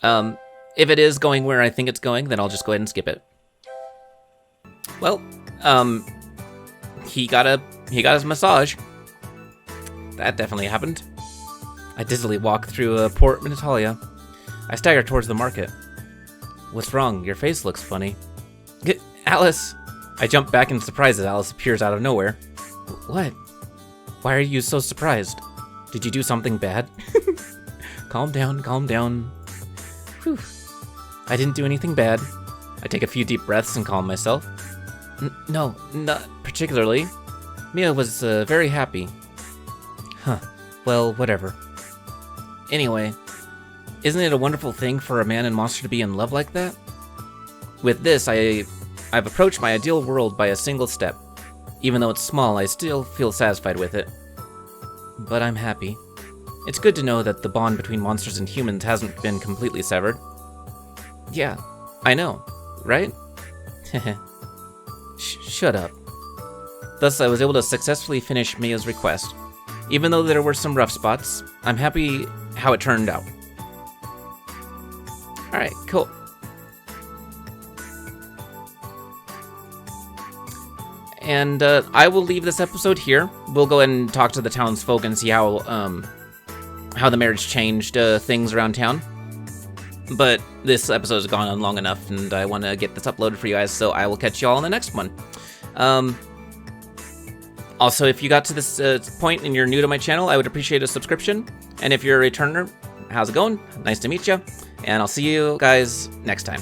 If it is going where I think it's going, then I'll just go ahead and skip it. Well, he got his massage. That definitely happened. I dizzily walk through Port Natalia. I stagger towards the market. What's wrong? Your face looks funny. Alice! I jump back in surprise as Alice appears out of nowhere. What? Why are you so surprised? Did you do something bad? Calm down, calm down. Whew. I didn't do anything bad. I take a few deep breaths and calm myself. No, not particularly. Mia was very happy. Huh. Well, whatever. Anyway, isn't it a wonderful thing for a man and monster to be in love like that? With this, I've approached my ideal world by a single step. Even though it's small, I still feel satisfied with it. But I'm happy. It's good to know that the bond between monsters and humans hasn't been completely severed. Yeah, I know, right? Shut up. Thus, I was able to successfully finish Mia's request. Even though there were some rough spots, I'm happy how it turned out. Alright, cool. And I will leave this episode here. We'll go ahead and talk to the townsfolk and see how the marriage changed things around town. But this episode has gone on long enough, and I want to get this uploaded for you guys, so I will catch you all in the next one. Also, if you got to this point and you're new to my channel, I would appreciate a subscription. And if you're a returner, how's it going? Nice to meet you. And I'll see you guys next time.